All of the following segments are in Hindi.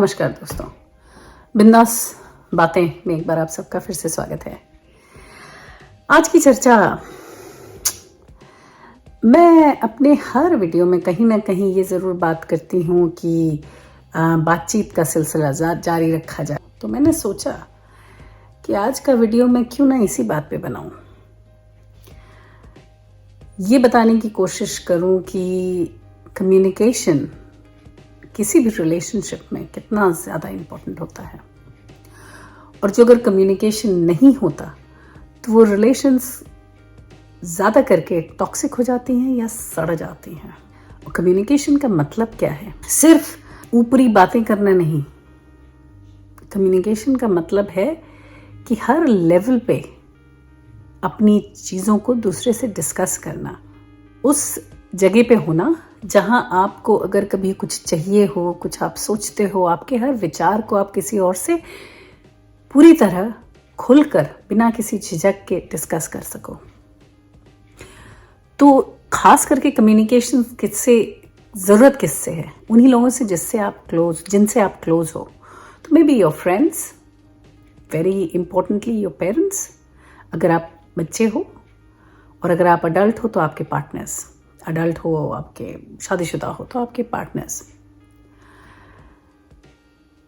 नमस्कार दोस्तों, बिंदास बातें में एक बार आप सबका फिर से स्वागत है। आज की चर्चा मैं अपने हर वीडियो में कहीं ना कहीं ये ज़रूर बात करती हूँ कि बातचीत का सिलसिला जारी रखा जाए। तो मैंने सोचा कि आज का वीडियो मैं क्यों ना इसी बात पे बनाऊं, ये बताने की कोशिश करूं कि कम्युनिकेशन किसी भी रिलेशनशिप में कितना ज़्यादा इम्पोर्टेंट होता है, और जो अगर कम्युनिकेशन नहीं होता तो वो रिलेशंस ज़्यादा करके टॉक्सिक हो जाती हैं या सड़ जाती हैं। और कम्युनिकेशन का मतलब क्या है? सिर्फ ऊपरी बातें करना नहीं। कम्युनिकेशन का मतलब है कि हर लेवल पे अपनी चीज़ों को दूसरे से डिस्कस करना, उस जगह पे होना जहां आपको अगर कभी कुछ चाहिए हो, कुछ आप सोचते हो, आपके हर विचार को आप किसी और से पूरी तरह खुलकर बिना किसी झिझक के डिस्कस कर सको। तो खास करके कम्युनिकेशन ज़रूरत किससे है? उन्हीं लोगों से जिनसे आप क्लोज हो। तो may be your friends, very importantly your parents, अगर आप बच्चे हो, और अगर आप अडल्ट हो तो आपके पार्टनर्स, अडल्ट हो आपके शादीशुदा हो तो आपके पार्टनर्स।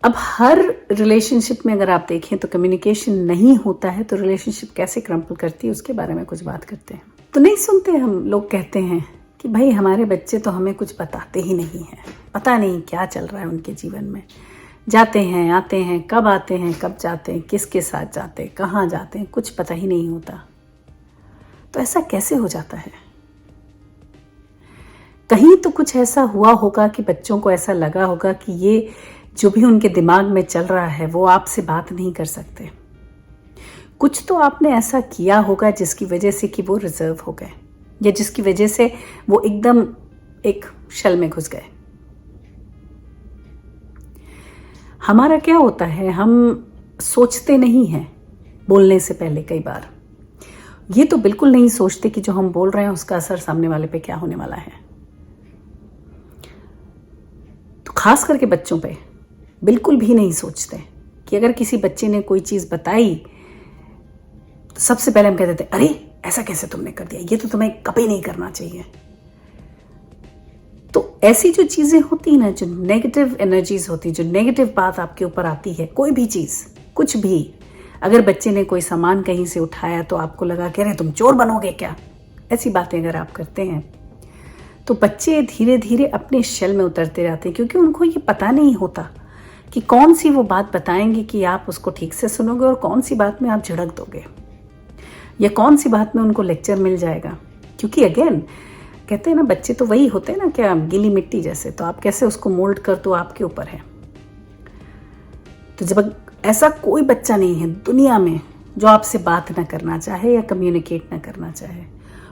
अब हर रिलेशनशिप में अगर आप देखें तो कम्युनिकेशन नहीं होता है तो रिलेशनशिप कैसे क्रम्पल करती है उसके बारे में कुछ बात करते हैं। तो नहीं सुनते हम लोग कहते हैं कि भाई हमारे बच्चे तो हमें कुछ बताते ही नहीं हैं, पता नहीं क्या चल रहा है उनके जीवन में, जाते हैं आते हैं, कब आते हैं कब जाते हैं, किसके साथ जाते हैं, कहाँ जाते हैं, कुछ पता ही नहीं होता। तो ऐसा कैसे हो जाता है? कहीं तो कुछ ऐसा हुआ होगा कि बच्चों को ऐसा लगा होगा कि ये जो भी उनके दिमाग में चल रहा है वो आपसे बात नहीं कर सकते। कुछ तो आपने ऐसा किया होगा जिसकी वजह से कि वो रिजर्व हो गए, या जिसकी वजह से वो एकदम एक शेल में घुस गए। हमारा क्या होता है, हम सोचते नहीं हैं बोलने से पहले। कई बार ये तो बिल्कुल नहीं सोचते कि जो हम बोल रहे हैं उसका असर सामने वाले पे क्या होने वाला है। तो खास करके बच्चों पे बिल्कुल भी नहीं सोचते कि अगर किसी बच्चे ने कोई चीज़ बताई तो सबसे पहले हम कह देते अरे ऐसा कैसे तुमने कर दिया, ये तो तुम्हें कभी नहीं करना चाहिए। तो ऐसी जो चीज़ें होती हैं ना, जो नेगेटिव एनर्जीज होती, जो नेगेटिव बात आपके ऊपर आती है, कोई भी चीज़, कुछ भी, अगर बच्चे ने कोई सामान कहीं से उठाया तो आपको लगा कि अरे तुम चोर बनोगे क्या, ऐसी बातें अगर आप करते हैं तो बच्चे धीरे धीरे अपने शेल में उतरते रहते हैं, क्योंकि उनको ये पता नहीं होता कि कौन सी वो बात बताएंगे कि आप उसको ठीक से सुनोगे और कौन सी बात में आप झिड़क दोगे, या कौन सी बात में उनको लेक्चर मिल जाएगा। क्योंकि अगेन कहते हैं ना, बच्चे तो वही होते हैं ना, क्या गीली मिट्टी जैसे, तो आप कैसे उसको मोल्ड कर दो आपके ऊपर है। तो जब ऐसा कोई बच्चा नहीं है दुनिया में जो आपसे बात ना करना चाहे या कम्युनिकेट ना करना चाहे,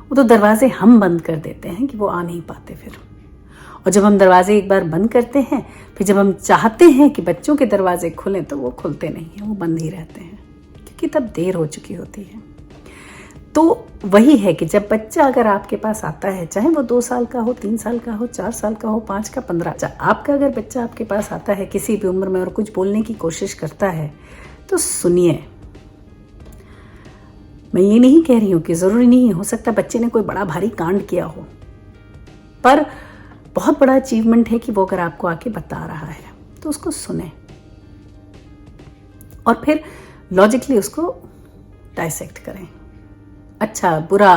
वो तो दरवाजे हम बंद कर देते हैं कि वो आ नहीं पाते फिर। और जब हम दरवाजे एक बार बंद करते हैं, फिर जब हम चाहते हैं कि बच्चों के दरवाजे खुलें तो वो खुलते नहीं हैं, वो बंद ही रहते हैं, क्योंकि तब देर हो चुकी होती है। तो वही है कि जब बच्चा अगर आपके पास आता है, चाहे वो 2 साल का हो, 3 साल का हो, 4 साल का हो, 5 का, 15, आपका अगर बच्चा आपके पास आता है किसी भी उम्र में और कुछ बोलने की कोशिश करता है तो सुनिए। मैं ये नहीं कह रही हूँ कि ज़रूरी नहीं हो सकता बच्चे ने कोई बड़ा भारी कांड किया हो, पर बहुत बड़ा अचीवमेंट है कि वो अगर आपको आके बता रहा है तो उसको सुने और फिर लॉजिकली उसको डाइसेक्ट करें, अच्छा बुरा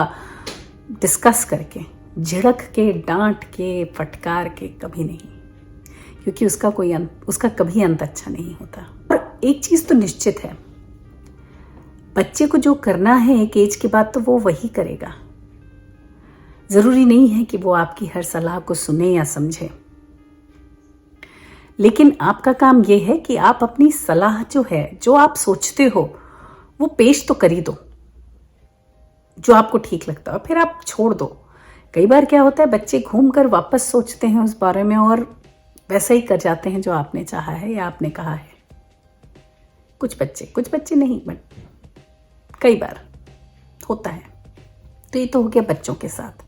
डिस्कस करके, झिड़क के, डांट के, फटकार के कभी नहीं, क्योंकि उसका कभी अंत अच्छा नहीं होता। और एक चीज़ तो निश्चित है, बच्चे को जो करना है एक एज के बाद तो वो वही करेगा। ज़रूरी नहीं है कि वो आपकी हर सलाह को सुने या समझे, लेकिन आपका काम ये है कि आप अपनी सलाह जो है, जो आप सोचते हो, वो पेश तो कर ही दो, जो आपको ठीक लगता है, फिर आप छोड़ दो। कई बार क्या होता है, बच्चे घूमकर वापस सोचते हैं उस बारे में और वैसा ही कर जाते हैं जो आपने चाहा है या आपने कहा है। कुछ बच्चे नहीं, बट कई बार होता है। तो ये तो हो गया बच्चों के साथ।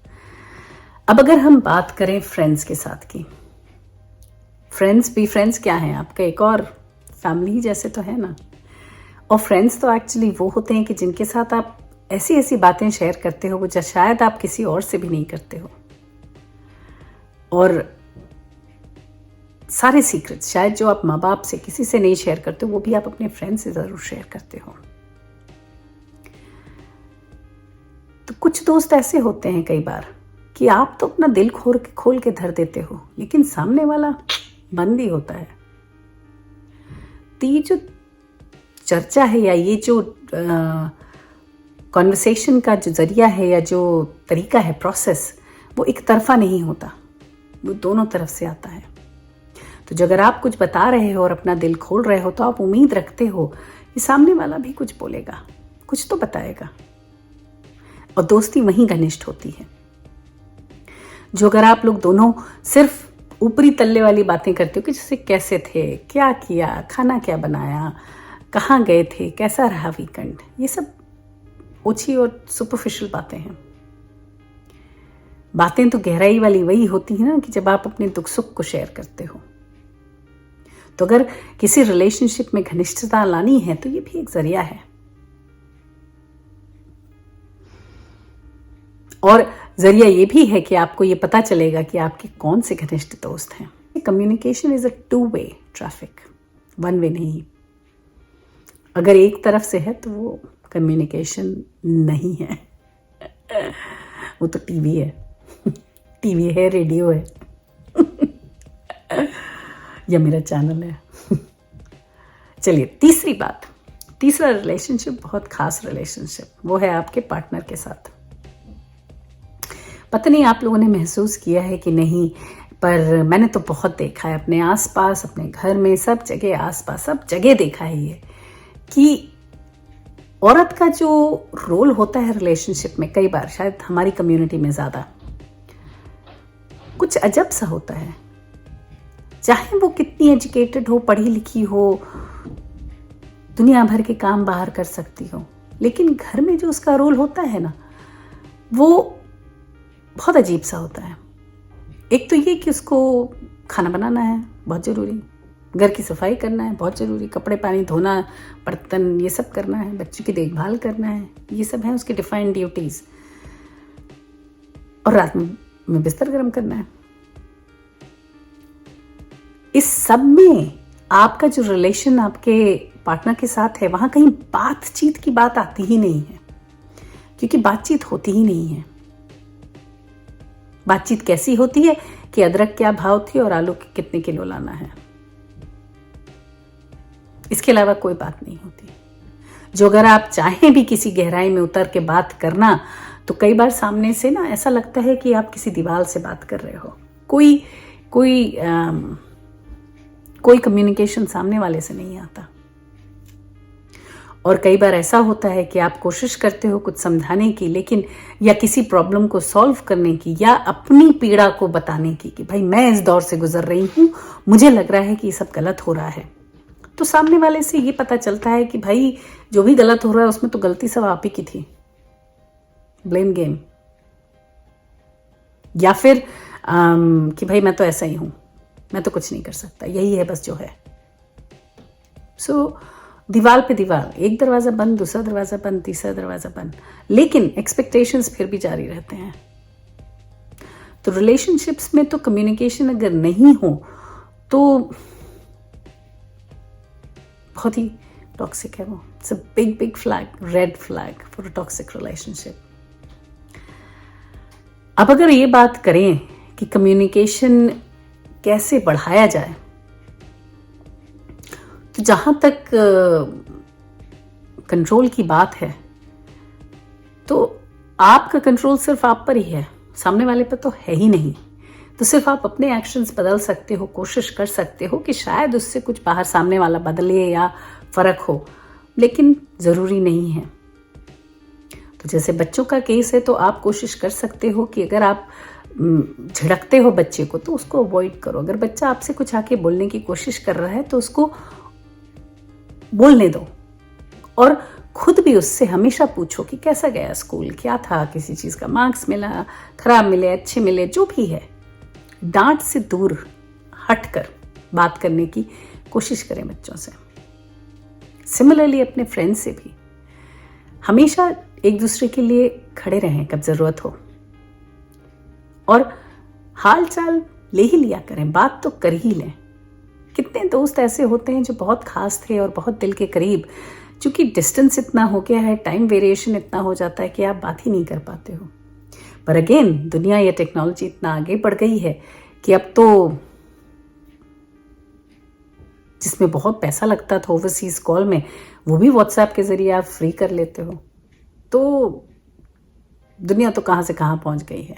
अब अगर हम बात करें फ्रेंड्स के साथ की, फ्रेंड्स भी, फ्रेंड्स क्या हैं आपका एक और फैमिली ही जैसे तो है ना। और फ्रेंड्स तो एक्चुअली वो होते हैं कि जिनके साथ आप ऐसी ऐसी बातें शेयर करते हो वो जो शायद आप किसी और से भी नहीं करते हो, और सारे सीक्रेट्स शायद जो आप माँ बाप से किसी से नहीं शेयर करते हो वो भी आप अपने फ्रेंड से ज़रूर शेयर करते हो। तो कुछ दोस्त ऐसे होते हैं कई बार कि आप तो अपना दिल खोल के धर देते हो, लेकिन सामने वाला बंद ही होता है। तो ये जो चर्चा है या ये जो कॉन्वर्सेशन का जो जरिया है या जो तरीका है, प्रोसेस, वो एक तरफा नहीं होता, वो दोनों तरफ से आता है। तो जो अगर आप कुछ बता रहे हो और अपना दिल खोल रहे हो तो आप उम्मीद रखते हो कि सामने वाला भी कुछ बोलेगा, कुछ तो बताएगा, और दोस्ती वहीं घनिष्ठ होती है। जो अगर आप लोग दोनों सिर्फ ऊपरी तल्ले वाली बातें करते हो कि जैसे कैसे थे, क्या किया, खाना क्या बनाया, कहाँ गए थे, कैसा रहा वीकेंड, ये सब ओछी और सुपरफिशियल बातें हैं। बातें तो गहराई वाली वही होती है ना कि जब आप अपने दुख सुख को शेयर करते हो। तो अगर किसी रिलेशनशिप में घनिष्ठता लानी है तो ये भी एक जरिया है। और जरिया ये भी है कि आपको ये पता चलेगा कि आपके कौन से घनिष्ठ दोस्त हैं। Communication is a two way traffic, 1 वे नहीं। अगर एक तरफ से है तो वो कम्युनिकेशन नहीं है, वो तो टीवी है। टीवी है, रेडियो है या मेरा चैनल है। चलिए तीसरी बात, तीसरा रिलेशनशिप बहुत खास रिलेशनशिप, वो है आपके पार्टनर के साथ। पता नहीं आप लोगों ने महसूस किया है कि नहीं, पर मैंने तो बहुत देखा है अपने आसपास, अपने घर में, सब जगह, आसपास सब जगह देखा है ये कि औरत का जो रोल होता है रिलेशनशिप में, कई बार शायद हमारी कम्युनिटी में ज़्यादा कुछ अजब सा होता है। चाहे वो कितनी एजुकेटेड हो, पढ़ी लिखी हो, दुनिया भर के काम बाहर कर सकती हो, लेकिन घर में जो उसका रोल होता है ना, वो बहुत अजीब सा होता है। एक तो ये कि उसको खाना बनाना है बहुत ज़रूरी, घर की सफाई करना है बहुत ज़रूरी, कपड़े पानी धोना, बर्तन, ये सब करना है, बच्चों की देखभाल करना है, ये सब है उसकी डिफाइंड ड्यूटीज़। और रात में बिस्तर गर्म करना है। इस सब में आपका जो रिलेशन आपके पार्टनर के साथ है, वहां कहीं बातचीत की बात आती ही नहीं है, क्योंकि बातचीत होती ही नहीं है। बातचीत कैसी होती है कि अदरक क्या भाव थी और आलू के कितने किलो लाना है, इसके अलावा कोई बात नहीं होती। जो अगर आप चाहें भी किसी गहराई में उतर के बात करना, तो कई बार सामने से ना ऐसा लगता है कि आप किसी दीवार से बात कर रहे हो। कोई कम्युनिकेशन सामने वाले से नहीं आता। और कई बार ऐसा होता है कि आप कोशिश करते हो कुछ समझाने की, लेकिन या किसी प्रॉब्लम को सॉल्व करने की, या अपनी पीड़ा को बताने की कि भाई मैं इस दौर से गुजर रही हूं, मुझे लग रहा है कि ये सब गलत हो रहा है। तो सामने वाले से ये पता चलता है कि भाई जो भी गलत हो रहा है उसमें तो गलती सब आप ही की थी, ब्लेम गेम। या फिर कि भाई मैं तो ऐसा ही हूं, मैं तो कुछ नहीं कर सकता, यही है बस जो है। सो दीवार पे दीवार, एक दरवाजा बंद, दूसरा दरवाजा बंद, तीसरा दरवाजा बंद, लेकिन एक्सपेक्टेशंस फिर भी जारी रहते हैं। तो रिलेशनशिप्स में तो कम्युनिकेशन अगर नहीं हो तो बहुत ही टॉक्सिक है वो। It's a big flag, red flag for a toxic relationship. अब अगर ये बात करें कि कम्युनिकेशन कैसे बढ़ाया जाए, तो जहां तक कंट्रोल की बात है, तो आपका कंट्रोल सिर्फ आप पर ही है, सामने वाले पर तो है ही नहीं। तो सिर्फ आप अपने एक्शंस बदल सकते हो, कोशिश कर सकते हो कि शायद उससे कुछ बाहर सामने वाला बदले या फर्क हो, लेकिन जरूरी नहीं है। तो जैसे बच्चों का केस है, तो आप कोशिश कर सकते हो कि अगर आप झिड़कते हो बच्चे को तो उसको अवॉइड करो। अगर बच्चा आपसे कुछ आके बोलने की कोशिश कर रहा है तो उसको बोलने दो, और खुद भी उससे हमेशा पूछो कि कैसा गया स्कूल, क्या था, किसी चीज का मार्क्स मिला, खराब मिले, अच्छे मिले, जो भी है। डांट से दूर हटकर बात करने की कोशिश करें बच्चों से। सिमिलरली अपने फ्रेंड्स से भी हमेशा एक दूसरे के लिए खड़े रहें कब जरूरत हो, और हाल चाल ले ही लिया करें, बात तो कर ही लें। कितने दोस्त ऐसे होते हैं जो बहुत खास थे और बहुत दिल के करीब, क्योंकि डिस्टेंस इतना हो गया है, टाइम वेरिएशन इतना हो जाता है कि आप बात ही नहीं कर पाते हो। पर अगेन दुनिया या टेक्नोलॉजी इतना आगे बढ़ गई है कि अब तो जिसमें बहुत पैसा लगता था ओवरसीज कॉल में, वो भी व्हाट्सएप के जरिए आप फ्री कर लेते हो। तो दुनिया तो कहाँ से कहाँ पहुंच गई है,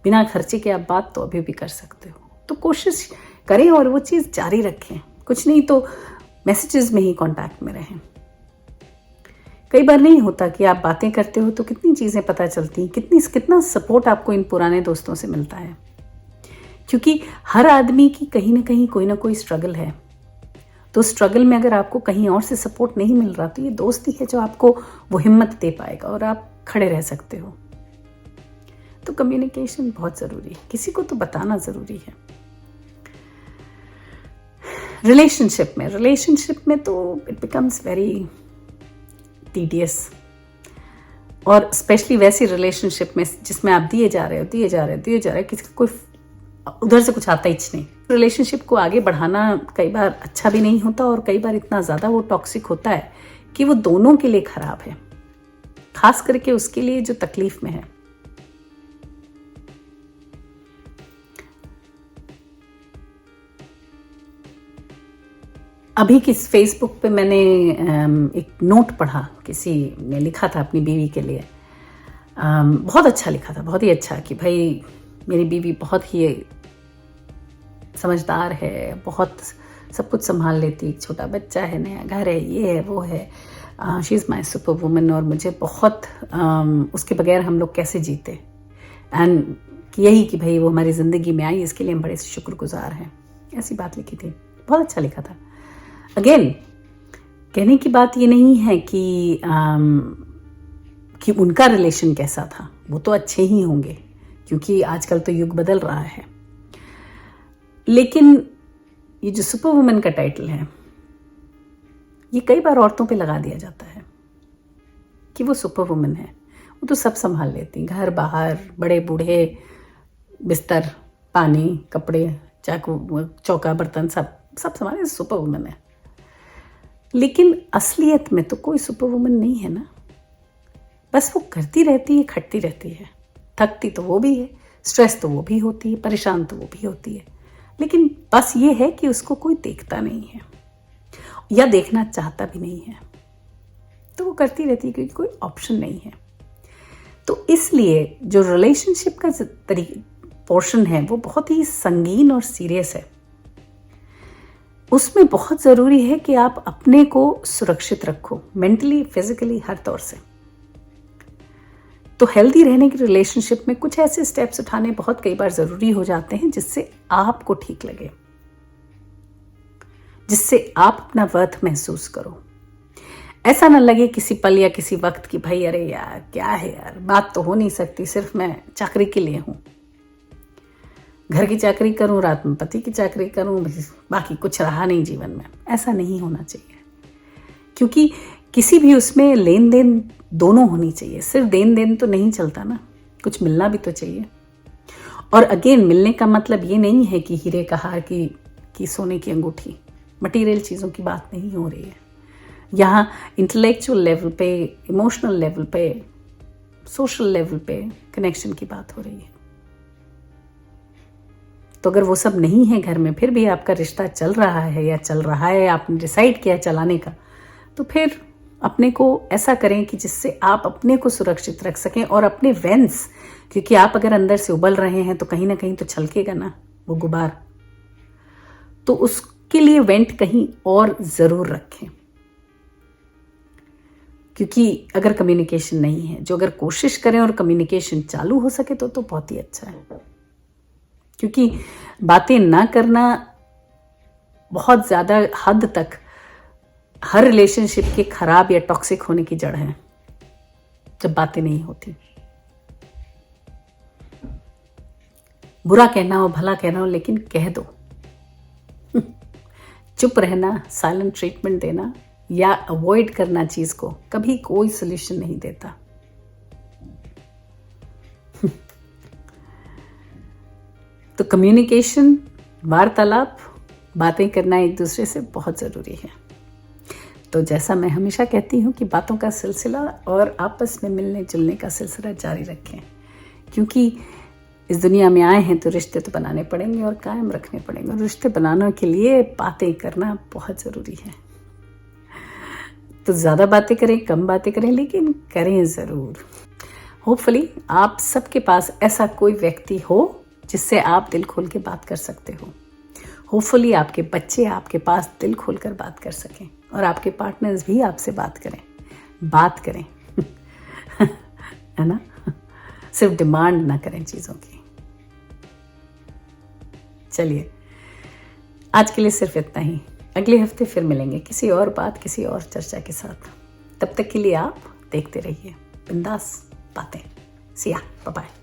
बिना खर्चे के आप बात तो अभी भी कर सकते हो। तो कोशिश करें और वो चीज़ जारी रखें, कुछ नहीं तो मैसेजेस में ही कांटेक्ट में रहें। कई बार नहीं होता कि आप बातें करते हो तो कितनी चीज़ें पता चलती हैं, कितना सपोर्ट आपको इन पुराने दोस्तों से मिलता है, क्योंकि हर आदमी की कहीं ना कोई स्ट्रगल है। तो स्ट्रगल में अगर आपको कहीं और से सपोर्ट नहीं मिल रहा तो ये दोस्त ही है जो आपको वो हिम्मत दे पाएगा और आप खड़े रह सकते हो। तो कम्युनिकेशन बहुत ज़रूरी है, किसी को तो बताना ज़रूरी है। रिलेशनशिप में तो इट बिकम्स वेरी टीडियस, और स्पेशली वैसी रिलेशनशिप में जिसमें आप दिए जा रहे हो, किसी को कोई उधर से कुछ आता ही नहीं। रिलेशनशिप को आगे बढ़ाना कई बार अच्छा भी नहीं होता, और कई बार इतना ज़्यादा वो टॉक्सिक होता है कि वो दोनों के लिए खराब है, खास करके उसके लिए जो तकलीफ में है। अभी किस फेसबुक पे मैंने एक नोट पढ़ा, किसी ने लिखा था अपनी बीवी के लिए, बहुत अच्छा लिखा था, बहुत ही अच्छा, कि भाई मेरी बीवी बहुत ही समझदार है, बहुत सब कुछ संभाल लेती, एक छोटा बच्चा है, नया घर है, ये है वो है, she is my super woman, और मुझे बहुत उसके बगैर हम लोग कैसे जीते, एंड यही कि भाई वो हमारी ज़िंदगी में आई, इसके लिए हम बड़े शुक्रगुजार हैं। ऐसी बात लिखी थी, बहुत अच्छा लिखा था। अगेन कहने की बात ये नहीं है कि उनका रिलेशन कैसा था, वो तो अच्छे ही होंगे क्योंकि आजकल तो युग बदल रहा है, लेकिन ये जो सुपर वुमन का टाइटल है ये कई बार औरतों पे लगा दिया जाता है कि वो सुपर वुमन है, वो तो सब संभाल लेती, घर बाहर, बड़े बूढ़े, बिस्तर, पानी, कपड़े, चाकू, चौका बर्तन, सब संभाले, सुपर वुमन है। लेकिन असलियत में तो कोई सुपर वुमन नहीं है ना, बस वो करती रहती है, खटती रहती है, थकती तो वो भी है, स्ट्रेस तो वो भी होती है, परेशान तो वो भी होती है, लेकिन बस ये है कि उसको कोई देखता नहीं है या देखना चाहता भी नहीं है, तो वो करती रहती है क्योंकि कोई ऑप्शन नहीं है। तो इसलिए जो रिलेशनशिप का पोर्शन है वो बहुत ही संगीन और सीरियस है। उसमें बहुत ज़रूरी है कि आप अपने को सुरक्षित रखो, मेंटली, फिजिकली, हर तौर से। तो हेल्दी रहने की रिलेशनशिप में कुछ ऐसे स्टेप्स उठाने बहुत कई बार ज़रूरी हो जाते हैं जिससे आपको ठीक लगे, जिससे आप अपना वर्थ महसूस करो। ऐसा ना लगे किसी पल या किसी वक्त कि भाई अरे यार क्या है यार, बात तो हो नहीं सकती, सिर्फ मैं चाकरी के लिए हूँ, घर की चाकरी करूं, रात में पति की चाकरी करूं, बाकी कुछ रहा नहीं जीवन में। ऐसा नहीं होना चाहिए, क्योंकि किसी भी उसमें लेन देन दोनों होनी चाहिए, सिर्फ देन देन तो नहीं चलता ना, कुछ मिलना भी तो चाहिए। और अगेन मिलने का मतलब ये नहीं है कि हीरे का हार की सोने की अंगूठी, मटेरियल चीज़ों की बात नहीं हो रही है। यहाँ इंटेलेक्चुअल लेवल पे, इमोशनल लेवल पे, सोशल लेवल पे कनेक्शन की बात हो रही है। तो अगर वो सब नहीं है घर में, फिर भी आपका रिश्ता चल रहा है, आपने डिसाइड किया चलाने का, तो फिर अपने को ऐसा करें कि जिससे आप अपने को सुरक्षित रख सकें और अपने वेंस, क्योंकि आप अगर अंदर से उबल रहे हैं तो कहीं ना कहीं तो छलकेगा ना वो गुबार, तो उसके लिए वेंट कहीं और ज़रूर रखें। क्योंकि अगर कम्युनिकेशन नहीं है, जो अगर कोशिश करें और कम्युनिकेशन चालू हो सके तो बहुत ही अच्छा है, क्योंकि बातें ना करना बहुत ज़्यादा हद तक हर रिलेशनशिप के खराब या टॉक्सिक होने की जड़ है, जब बातें नहीं होती। बुरा कहना हो, भला कहना हो, लेकिन कह दो। चुप रहना, साइलेंट ट्रीटमेंट देना या अवॉइड करना चीज को कभी कोई सोल्यूशन नहीं देता। तो कम्युनिकेशन, वार्तालाप, बातें करना एक दूसरे से बहुत ज़रूरी है। तो जैसा मैं हमेशा कहती हूँ कि बातों का सिलसिला और आपस में मिलने जुलने का सिलसिला जारी रखें, क्योंकि इस दुनिया में आए हैं तो रिश्ते तो बनाने पड़ेंगे और कायम रखने पड़ेंगे, और रिश्ते बनाने के लिए बातें करना बहुत ज़रूरी है। तो ज़्यादा बातें करें, कम बातें करें, लेकिन करें ज़रूर। होपफुली आप सबके पास ऐसा कोई व्यक्ति हो जिससे आप दिल खोल के बात कर सकते हो। होपफुली आपके बच्चे आपके पास दिल खोल कर बात कर सकें और आपके पार्टनर्स भी आपसे बात करें है ना, सिर्फ डिमांड ना करें चीज़ों की। चलिए, आज के लिए सिर्फ इतना ही। अगले हफ्ते फिर मिलेंगे किसी और बात, किसी और चर्चा के साथ। तब तक के लिए आप देखते रहिए बिंदास बातें। See ya, bye bye.